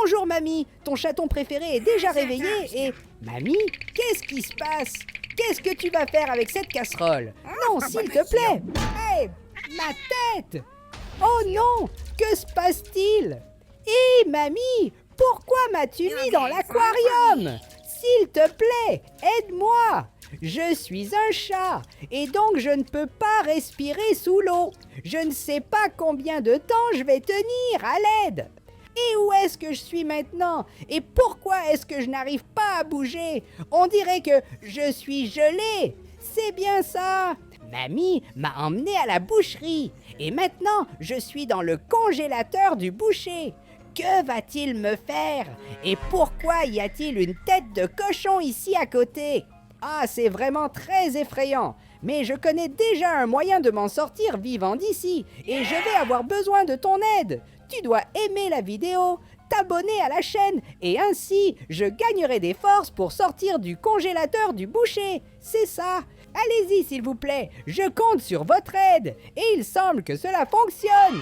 Bonjour mamie, ton chaton préféré est déjà réveillé et... Mamie, qu'est-ce qui se passe? Qu'est-ce que tu vas faire avec cette casserole? Non, s'il te plaît. Hé, ma tête! Oh non, que se passe-t-il? Hé mamie, pourquoi m'as-tu mis dans l'aquarium? S'il te plaît, aide-moi. Je suis un chat et donc je ne peux pas respirer sous l'eau. Je ne sais pas combien de temps je vais tenir, à l'aide. Et où est-ce que je suis maintenant? Et pourquoi est-ce que je n'arrive pas à bouger? On dirait que je suis gelé. C'est bien ça. Mamie m'a emmené à la boucherie et maintenant je suis dans le congélateur du boucher. Que va-t-il me faire? Et pourquoi y a-t-il une tête de cochon ici à côté? Ah, c'est vraiment très effrayant. Mais je connais déjà un moyen de m'en sortir vivant d'ici et je vais avoir besoin de ton aide. Tu dois aimer la vidéo, t'abonner à la chaîne et ainsi je gagnerai des forces pour sortir du congélateur du boucher. C'est ça. Allez-y s'il vous plaît, je compte sur votre aide et il semble que cela fonctionne.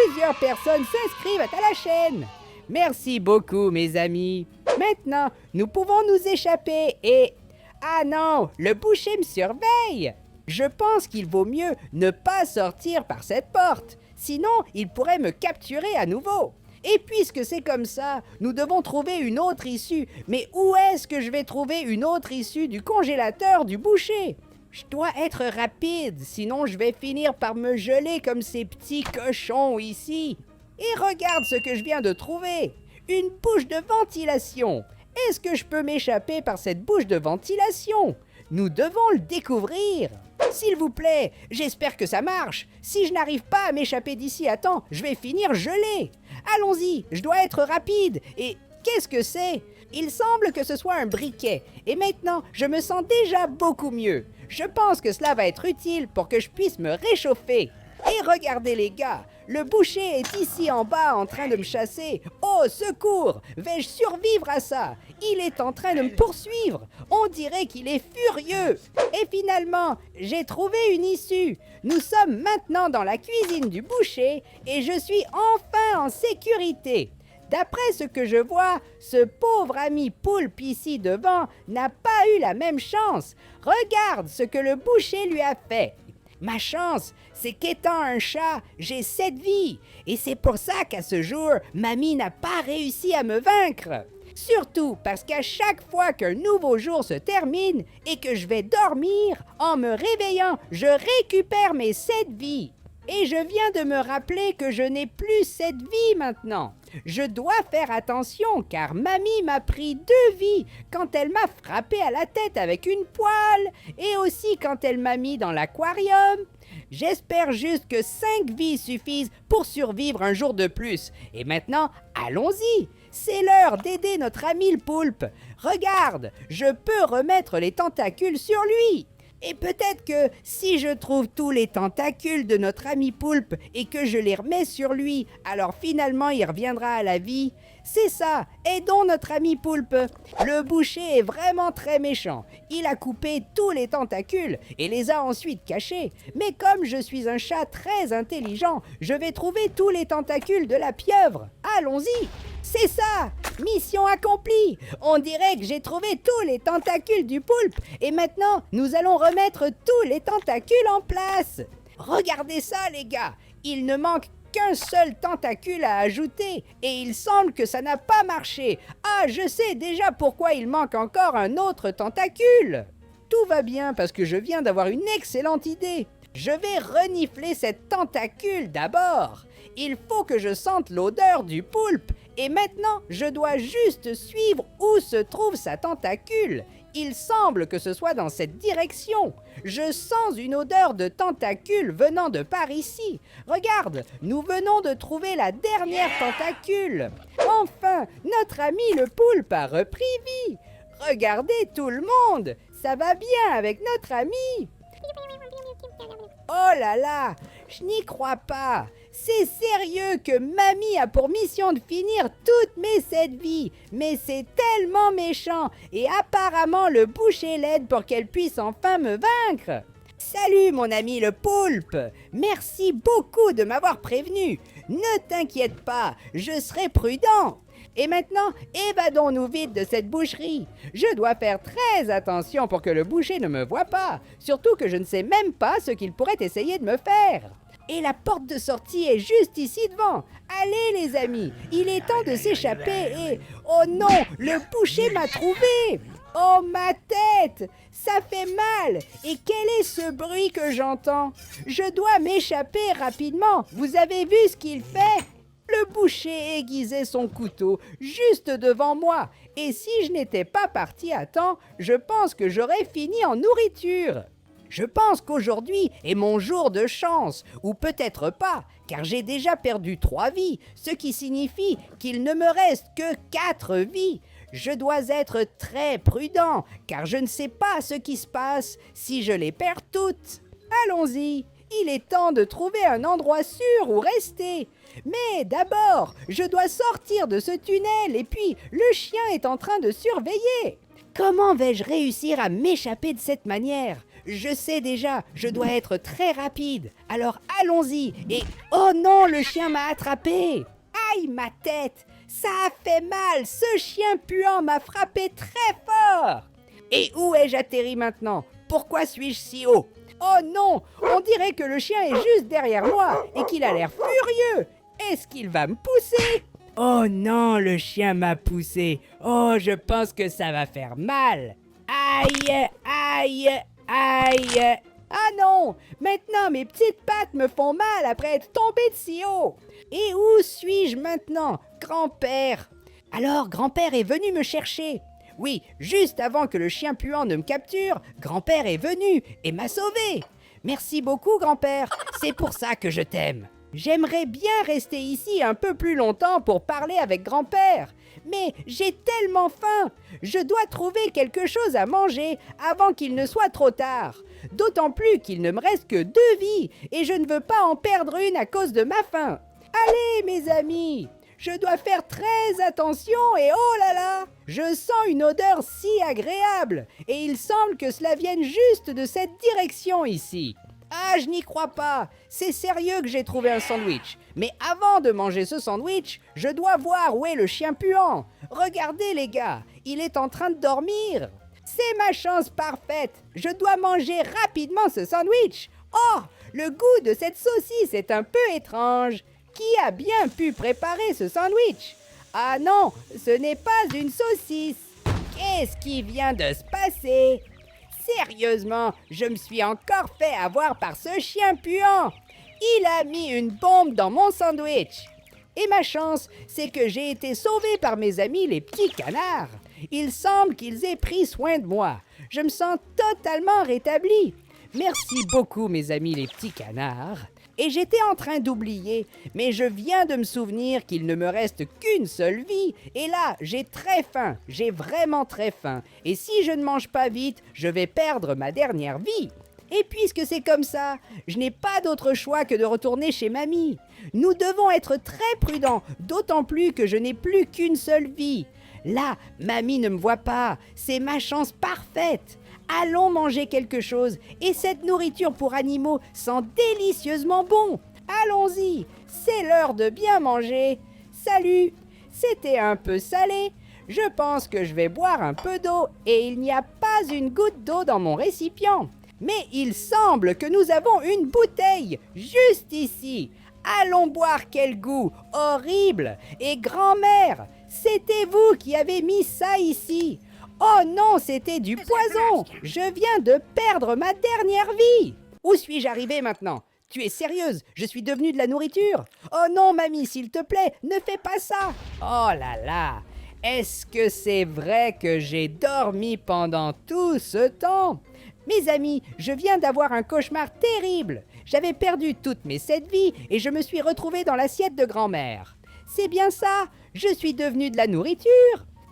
Plusieurs personnes s'inscrivent à la chaîne. Merci beaucoup mes amis. Maintenant, nous pouvons nous échapper et... Ah non, le boucher me surveille. Je pense qu'il vaut mieux ne pas sortir par cette porte. Sinon, il pourrait me capturer à nouveau. Et puisque c'est comme ça, nous devons trouver une autre issue. Mais où est-ce que je vais trouver une autre issue du congélateur du boucher? Je dois être rapide, sinon je vais finir par me geler comme ces petits cochons ici. Et regarde ce que je viens de trouver. Une bouche de ventilation. Est-ce que je peux m'échapper par cette bouche de ventilation? Nous devons le découvrir. S'il vous plaît, j'espère que ça marche. Si je n'arrive pas à m'échapper d'ici à temps, je vais finir gelé. Allons-y, je dois être rapide. Et qu'est-ce que c'est? Il semble que ce soit un briquet. Et maintenant, je me sens déjà beaucoup mieux. Je pense que cela va être utile pour que je puisse me réchauffer. Et regardez les gars, le boucher est ici en bas en train de me chasser. Oh, secours! Vais-je survivre à ça? Il est en train de me poursuivre. On dirait qu'il est furieux. Et finalement, j'ai trouvé une issue. Nous sommes maintenant dans la cuisine du boucher et je suis enfin en sécurité. D'après ce que je vois, ce pauvre ami poulpe ici devant n'a pas eu la même chance. Regarde ce que le boucher lui a fait. Ma chance, c'est qu'étant un chat, j'ai 7 vies. Et c'est pour ça qu'à ce jour, mamie n'a pas réussi à me vaincre. Surtout parce qu'à chaque fois qu'un nouveau jour se termine et que je vais dormir, en me réveillant, je récupère mes 7 vies. Et je viens de me rappeler que je n'ai plus 7 vies maintenant. Je dois faire attention car mamie m'a pris 2 vies quand elle m'a frappé à la tête avec une poêle et aussi quand elle m'a mis dans l'aquarium. J'espère juste que 5 vies suffisent pour survivre un jour de plus. Et maintenant, allons-y. C'est l'heure d'aider notre ami le poulpe. Regarde, je peux remettre les tentacules sur lui. Et peut-être que si je trouve tous les tentacules de notre ami poulpe et que je les remets sur lui, alors finalement il reviendra à la vie. C'est ça, aidons notre ami poulpe. Le boucher est vraiment très méchant. Il a coupé tous les tentacules et les a ensuite cachés. Mais comme je suis un chat très intelligent, je vais trouver tous les tentacules de la pieuvre. Allons-y! C'est ça! Mission accomplie! On dirait que j'ai trouvé tous les tentacules du poulpe et maintenant, nous allons remettre tous les tentacules en place! Regardez ça, les gars! Il ne manque qu'un seul tentacule à ajouter et il semble que ça n'a pas marché. Ah, je sais déjà pourquoi il manque encore un autre tentacule! Tout va bien parce que je viens d'avoir une excellente idée. Je vais renifler cette tentacule d'abord. Il faut que je sente l'odeur du poulpe. Et maintenant, je dois juste suivre où se trouve sa tentacule. Il semble que ce soit dans cette direction. Je sens une odeur de tentacule venant de par ici. Regarde, nous venons de trouver la dernière tentacule. Enfin, notre ami le poulpe a repris vie. Regardez tout le monde, ça va bien avec notre ami. Oh là là, je n'y crois pas. C'est sérieux que mamie a pour mission de finir toutes mes 7 vies. Mais c'est tellement méchant et apparemment le boucher l'aide pour qu'elle puisse enfin me vaincre. Salut mon ami le poulpe. Merci beaucoup de m'avoir prévenu. Ne t'inquiète pas, je serai prudent. Et maintenant, évadons-nous vite de cette boucherie. Je dois faire très attention pour que le boucher ne me voie pas, surtout que je ne sais même pas ce qu'il pourrait essayer de me faire. Et la porte de sortie est juste ici devant. Allez les amis, il est temps de s'échapper et... Oh non, le boucher m'a trouvé! Oh ma tête! Ça fait mal! Et quel est ce bruit que j'entends? Je dois m'échapper rapidement. Vous avez vu ce qu'il fait? Le boucher aiguisait son couteau juste devant moi. Et si je n'étais pas parti à temps, je pense que j'aurais fini en nourriture. Je pense qu'aujourd'hui est mon jour de chance, ou peut-être pas, car j'ai déjà perdu 3 vies, ce qui signifie qu'il ne me reste que 4 vies. Je dois être très prudent, car je ne sais pas ce qui se passe si je les perds toutes. Allons-y, il est temps de trouver un endroit sûr où rester. Mais d'abord, je dois sortir de ce tunnel et puis le chien est en train de surveiller. Comment vais-je réussir à m'échapper de cette manière? Je sais déjà, je dois être très rapide. Alors allons-y et... Oh non, le chien m'a attrapé! Aïe, ma tête! Ça a fait mal! Ce chien puant m'a frappé très fort! Et où ai-je atterri maintenant? Pourquoi suis-je si haut? Oh non! On dirait que le chien est juste derrière moi et qu'il a l'air furieux! Est-ce qu'il va me pousser? Oh non, le chien m'a poussé! Oh, je pense que ça va faire mal! Aïe, aïe, aïe! Ah non! Maintenant, mes petites pattes me font mal après être tombé de si haut! Et où suis-je maintenant, grand-père? Alors, grand-père est venu me chercher. Oui, juste avant que le chien puant ne me capture, grand-père est venu et m'a sauvé. Merci beaucoup, grand-père. C'est pour ça que je t'aime. J'aimerais bien rester ici un peu plus longtemps pour parler avec grand-père. Mais j'ai tellement faim. Je dois trouver quelque chose à manger avant qu'il ne soit trop tard. D'autant plus qu'il ne me reste que 2 vies et je ne veux pas en perdre une à cause de ma faim. Allez, mes amis, je dois faire très attention et oh là là, je sens une odeur si agréable et il semble que cela vienne juste de cette direction ici. Ah, je n'y crois pas, c'est sérieux que j'ai trouvé un sandwich. Mais avant de manger ce sandwich, je dois voir où est le chien puant. Regardez les gars, il est en train de dormir. C'est ma chance parfaite, je dois manger rapidement ce sandwich. Oh, le goût de cette saucisse est un peu étrange. Qui a bien pu préparer ce sandwich? Ah non, ce n'est pas une saucisse. Qu'est-ce qui vient de se passer? Sérieusement, je me suis encore fait avoir par ce chien puant. Il a mis une bombe dans mon sandwich. Et ma chance, c'est que j'ai été sauvé par mes amis les petits canards. Il semble qu'ils aient pris soin de moi. Je me sens totalement rétabli. Merci beaucoup, mes amis les petits canards. Et j'étais en train d'oublier, mais je viens de me souvenir qu'il ne me reste qu'une seule vie. Et là, j'ai très faim, j'ai vraiment très faim. Et si je ne mange pas vite, je vais perdre ma dernière vie. Et puisque c'est comme ça, je n'ai pas d'autre choix que de retourner chez mamie. Nous devons être très prudents, d'autant plus que je n'ai plus qu'une seule vie. Là, mamie ne me voit pas, c'est ma chance parfaite. Allons manger quelque chose, et cette nourriture pour animaux sent délicieusement bon. Allons-y, c'est l'heure de bien manger. Salut, c'était un peu salé. Je pense que je vais boire un peu d'eau, et il n'y a pas une goutte d'eau dans mon récipient. Mais il semble que nous avons une bouteille, juste ici. Allons boire, quel goût horrible. Et grand-mère, c'était vous qui avez mis ça ici. Oh non, c'était du poison! Je viens de perdre ma dernière vie! Où suis-je arrivé maintenant? Tu es sérieuse? Je suis devenue de la nourriture? Oh non, mamie, s'il te plaît, ne fais pas ça! Oh là là! Est-ce que c'est vrai que j'ai dormi pendant tout ce temps? Mes amis, je viens d'avoir un cauchemar terrible. J'avais perdu toutes mes 7 vies et je me suis retrouvée dans l'assiette de grand-mère. C'est bien ça, je suis devenue de la nourriture.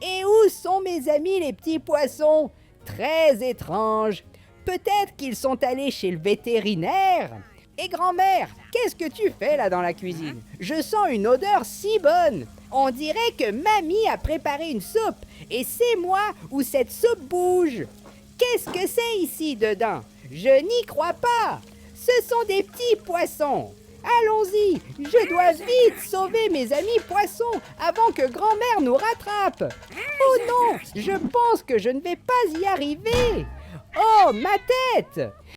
Et où sont mes amis les petits poissons? Très étrange. Peut-être qu'ils sont allés chez le vétérinaire. Et grand-mère, qu'est-ce que tu fais là dans la cuisine? Je sens une odeur si bonne. On dirait que mamie a préparé une soupe. Et c'est moi où cette soupe bouge. Qu'est-ce que c'est ici dedans? Je n'y crois pas. Ce sont des petits poissons. Allons-y, je dois vite sauver mes amis poissons avant que grand-mère nous rattrape. Oh non, je pense que je ne vais pas y arriver. Oh, ma tête!